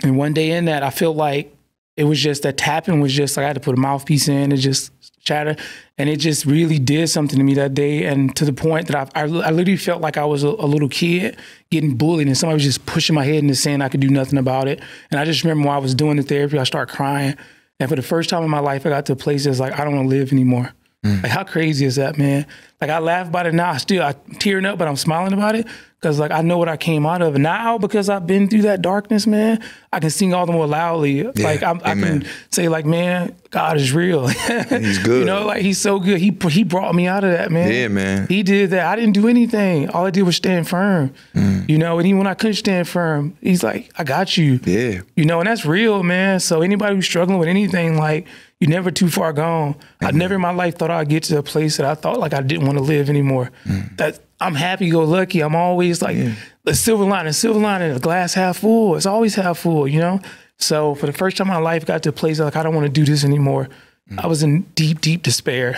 one day in that, I feel like it was just that tapping was just like I had to put a mouthpiece in and just chatter. And it just really did something to me that day. And to the point that I literally felt like I was a little kid getting bullied and somebody was just pushing my head into saying I could do nothing about it. And I just remember when I was doing the therapy, I started crying. And for the first time in my life, I got to a place that's like, I don't want to live anymore. Like, how crazy is that, man? Like, I laugh about it now. I'm tearing up, but I'm smiling about it because, like, I know what I came out of. Now, because I've been through that darkness, man, I can sing all the more loudly. Yeah, like, I can say, like, man, God is real. He's good. You know, like, he's so good. He brought me out of that, man. Yeah, man. He did that. I didn't do anything. All I did was stand firm. You know, and even when I couldn't stand firm, he's like, I got you. Yeah. You know, and that's real, man. So anybody who's struggling with anything, like, you're never too far gone. I never in my life thought I'd get to a place that I thought like I didn't want to live anymore. That I'm happy-go-lucky. I'm always like the silver lining, the glass half full. It's always half full, you know? So for the first time in my life, I got to a place like I don't want to do this anymore. I was in deep, deep despair.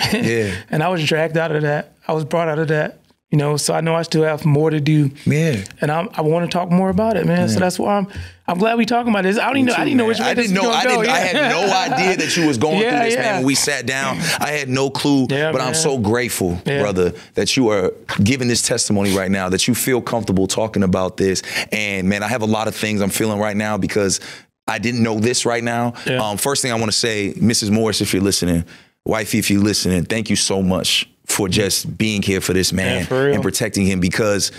And I was dragged out of that. I was brought out of that. You know, so I know I still have more to do. Yeah. And I want to talk more about it, man. So that's why I'm glad we talking about this. I didn't know which way this was going to go. I had no idea that you was going through this, man. When we sat down, I had no clue. But I'm so grateful, brother, that you are giving this testimony right now, that you feel comfortable talking about this. And, man, I have a lot of things I'm feeling right now because I didn't know this right now. First thing I want to say, Mrs. Morris, if you're listening, wifey, if you're listening, thank you so much for just being here for this man and protecting him, because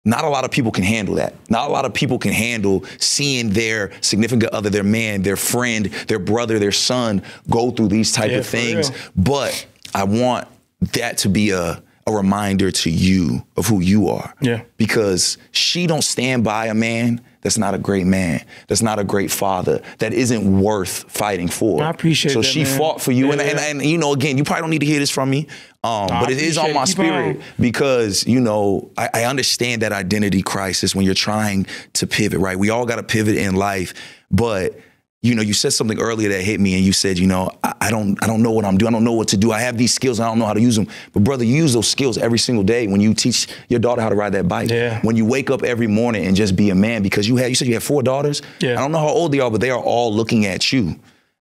not a lot of people can handle that. Not a lot of people can handle seeing their significant other, their man, their friend, their brother, their son go through these type of things. But I want that to be a reminder to you of who you are. Because she don't stand by a man that's not a great man, that's not a great father, that isn't worth fighting for. I appreciate that, she fought for you. And, you know, again, you probably don't need to hear this from me, but it is on my spirit because, you know, I understand that identity crisis when you're trying to pivot, right? We all got to pivot in life, but you know, you said something earlier that hit me, and you said, you know, I don't know what I'm doing. I don't know what to do. I have these skills, and I don't know how to use them. But brother, you use those skills every single day when you teach your daughter how to ride that bike. When you wake up every morning and just be a man, because you said you have 4 daughters. I don't know how old they are, but they are all looking at you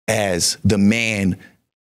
as the man,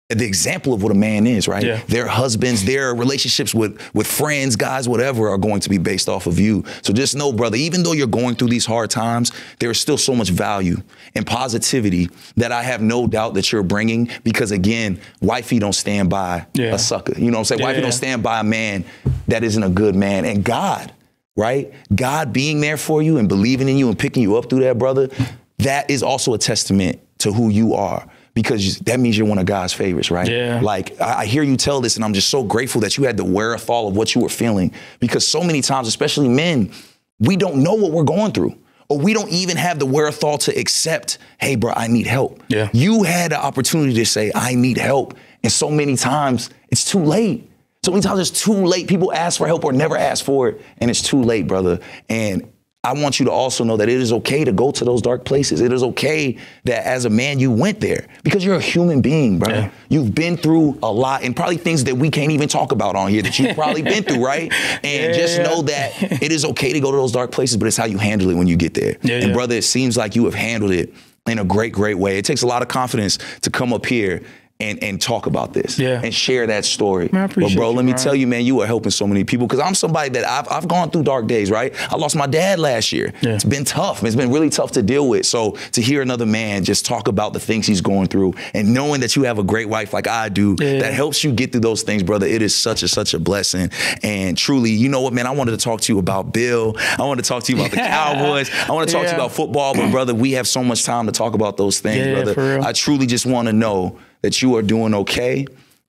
the example of what a man is, right? Their husbands, their relationships with friends, guys, whatever, are going to be based off of you. So just know, brother, even though you're going through these hard times, there is still so much value and positivity that I have no doubt that you're bringing, because again, wifey don't stand by a sucker. You know what I'm saying? Wifey don't stand by a man that isn't a good man. And God, right? God being there for you and believing in you and picking you up through that, brother, that is also a testament to who you are. Because that means you're one of God's favorites, right? Like, I hear you tell this, and I'm just so grateful that you had the wherewithal of what you were feeling. Because so many times, especially men, we don't know what we're going through. Or we don't even have the wherewithal to accept, hey, bro, I need help. You had the opportunity to say, I need help. And so many times, it's too late. So many times, it's too late. People ask for help or never ask for it. And it's too late, brother. And I want you to also know that it is okay to go to those dark places. It is okay that as a man, you went there because you're a human being, brother. You've been through a lot, and probably things that we can't even talk about on here that you've probably been through, right? And just know that it is okay to go to those dark places, but it's how you handle it when you get there. And brother, it seems like you have handled it in a great, great way. It takes a lot of confidence to come up here and talk about this and share that story. Man, but bro, let me tell you, man, you are helping so many people, because I'm somebody that I've gone through dark days, right? I lost my dad last year. It's been tough. It's been really tough to deal with. So to hear another man just talk about the things he's going through, and knowing that you have a great wife like I do, that helps you get through those things, brother, it is such a blessing. And truly, you know what, man, I wanted to talk to you about Bill. I wanted to talk to you about the Cowboys. I want to talk to you about football, but brother, we have so much time to talk about those things, brother. I truly just want to know that you are doing okay,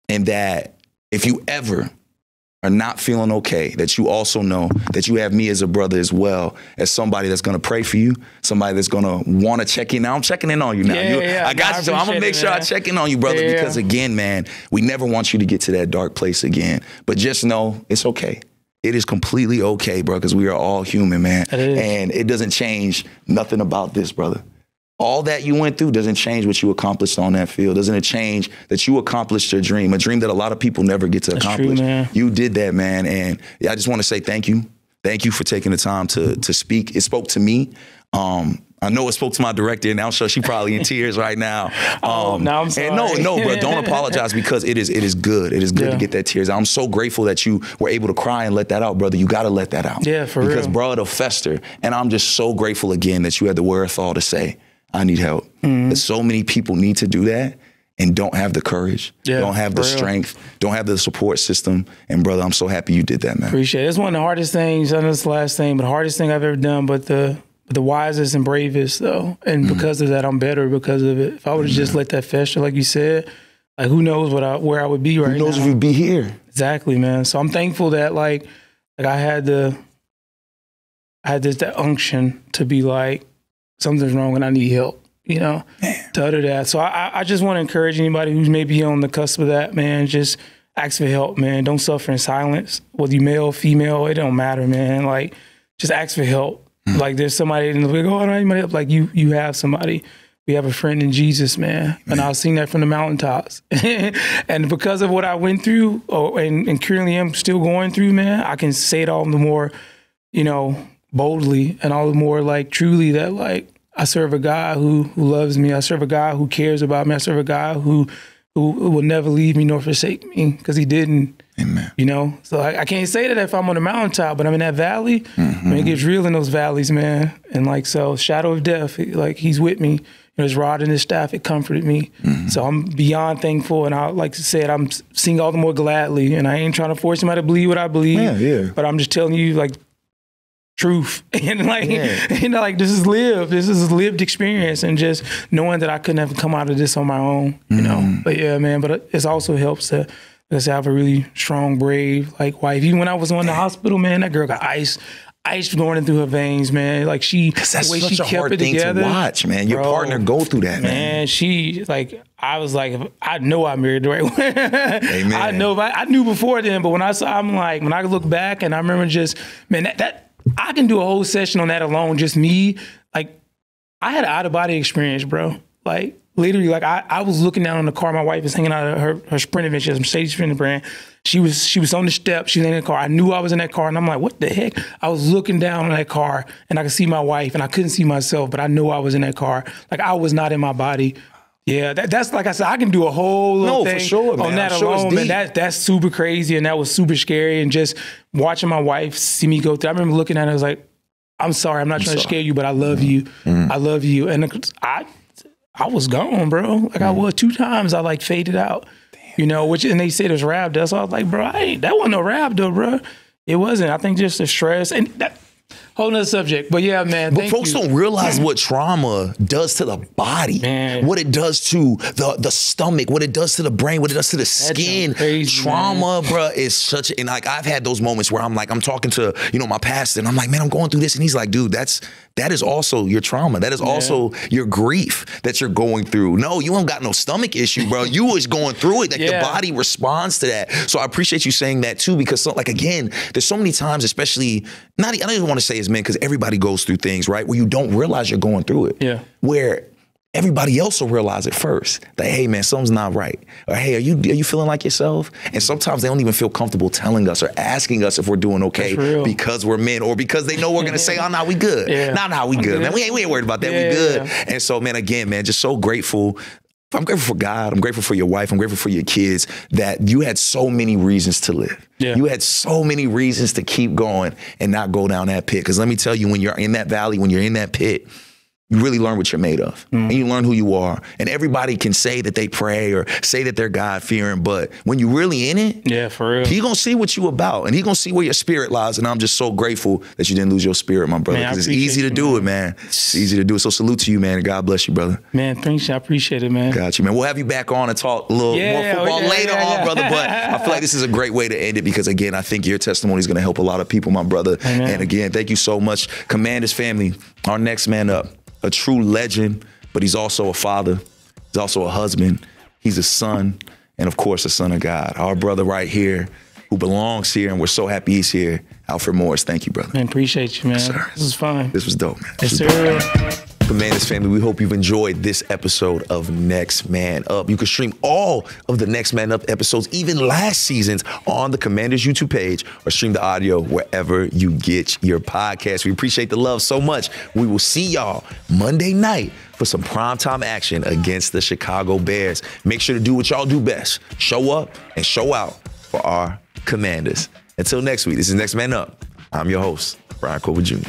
and that if you ever are not feeling okay, that you also know that you have me as a brother as well, as somebody that's going to pray for you, somebody that's going to want to check in. Now, I'm checking in on you now. I got you. So I'm going to make sure I check in on you, brother, because again, man, we never want you to get to that dark place again. But just know it's okay. It is completely okay, bro, because we are all human, man. And it doesn't change nothing about this, brother. All that you went through doesn't change what you accomplished on that field. Doesn't it change that you accomplished your dream, a dream that a lot of people never get to accomplish. True, you did that, man. And I just want to say thank you. Thank you for taking the time to speak. It spoke to me. I know it spoke to my director, and I'm sure she's probably in tears right now. Now I'm sorry. And no, bro, don't apologize, because it is good. It is good to get that tears. I'm so grateful that you were able to cry and let that out, brother. You got to let that out. Yeah, for real. Because, bro, it'll fester. And I'm just so grateful again that you had the wherewithal to say, I need help. That so many people need to do that and don't have the courage, don't have the strength, don't have the support system. And brother, I'm so happy you did that, man. Appreciate it. It's one of the hardest things, I know it's the last thing, but the hardest thing I've ever done, but the wisest and bravest though. And because of that, I'm better because of it. If I would have just let that fester, like you said, like who knows where I would be right now. Who knows if you'd be here. Exactly, man. So I'm thankful that like I had that unction to be like, something's wrong and I need help, to utter that. So I just want to encourage anybody who's maybe on the cusp of that, man, just ask for help, man. Don't suffer in silence. Whether you male, female, it don't matter, man. Like, just ask for help. Like, there's somebody in the like, oh, I don't have anybody help. Like, you have somebody. We have a friend in Jesus, man. And I've seen that from the mountaintops. And because of what I went through, and currently am still going through, man, I can say it all the more, boldly and all the more like truly that like I serve a God who loves me. I serve a God who cares about me. I serve a God who will never leave me nor forsake me, because he didn't. Amen. So I can't say that if I'm on the mountaintop, but I'm in that valley. Man, it gets real in those valleys, man. And like, so shadow of death, like he's with me. His rod and his staff, it comforted me. So I'm beyond thankful. And I, like I said, I'm singing all the more gladly. And I ain't trying to force somebody to believe what I believe. But I'm just telling you, like, truth. And like, like this is lived experience, and just knowing that I couldn't have come out of this on my own, But yeah, man, but it also helps to, let's say, I have a really strong, brave, like wife. Even when I was on the hospital, man, that girl got ice going through her veins, man. Like that's the way she kept hard it thing together to watch, man. Your partner go through that, man. She like, I was like, I know I married the right one. Amen. I knew before then, but when I'm like, when I look back and I remember just, man, that I can do a whole session on that alone. Just me, like, I had an out of body experience, bro. Like, literally, like I was looking down on the car. My wife was hanging out of her Sprint event. She has a Mercedes Sprint brand. She was on the step. She was in the car. I knew I was in that car, and I'm like, what the heck? I was looking down on that car, and I could see my wife, and I couldn't see myself, but I know I was in that car. Like, I was not in my body. Yeah, that's like I said, I can do a whole little thing for sure, man. on that alone, man. That's super crazy, and that was super scary. And just watching my wife see me go through, I remember looking at her, I was like, I'm sorry, I'm not trying to scare you, but I love you. I love you. And I was gone, bro. Like I was 2 times, I like faded out. And they said it was rhabdo. So I was like, bro, that wasn't no rhabdo, bro. It wasn't. I think just the stress and that. Whole nother subject, but yeah, man. But folks don't realize what trauma does to the body, what it does to the stomach, what it does to the brain, what it does to the skin. Crazy, trauma, bro, is such. And like I've had those moments where I'm like, I'm talking to my pastor, and I'm like, man, I'm going through this, and he's like, dude, that is also your trauma. That is also your grief that you're going through. No, you don't got no stomach issue, bro. You was going through it. Like the body responds to that. So I appreciate you saying that too, because like again, there's so many times, especially I don't even want to say as men, because everybody goes through things, right? Where you don't realize you're going through it. Yeah. Where everybody else will realize it first. Like, hey man, something's not right. Or hey, are you feeling like yourself? And sometimes they don't even feel comfortable telling us or asking us if we're doing okay because we're men, or because they know we're gonna say, oh no, we good. Nah, we good, man. We ain't worried about that. We good. And so, man, again, man, just so grateful. I'm grateful for God. I'm grateful for your wife. I'm grateful for your kids, that you had so many reasons to live. You had so many reasons to keep going and not go down that pit. Because let me tell you, when you're in that valley, when you're in that pit, you really learn what you're made of. And you learn who you are. And everybody can say that they pray or say that they're God-fearing, but when you're really in it, Yeah, for real. he gonna see what you about, and he gonna see where your spirit lies. And I'm just so grateful that you didn't lose your spirit, my brother, Man, I because it's appreciate easy to you, do man. it, man. It's easy to do it. So salute to you, man, and God bless you, brother. Man, thanks. I appreciate it, man. Got you, man. We'll have you back on and talk a little more football later on, brother. But I feel like this is a great way to end it because, again, I think your testimony is going to help a lot of people, my brother. Amen. And again, thank you so much. Commanders family, our next man up, a true legend, but he's also a father. He's also a husband. He's a son, and of course, a son of God. Our brother right here who belongs here, and we're so happy he's here. Alfred Morris, thank you, brother. Man, appreciate you, man. Sir. This was fun. This was dope, man. Yes, sir. Commanders family, we hope you've enjoyed this episode of Next Man Up. You can stream all of the Next Man Up episodes, even last season's, on the Commanders YouTube page or stream the audio wherever you get your podcast. We appreciate the love so much. We will see y'all Monday night for some primetime action against the Chicago Bears. Make sure to do what y'all do best. Show up and show out for our Commanders. Until next week, this is Next Man Up. I'm your host, Brian Colbert Jr.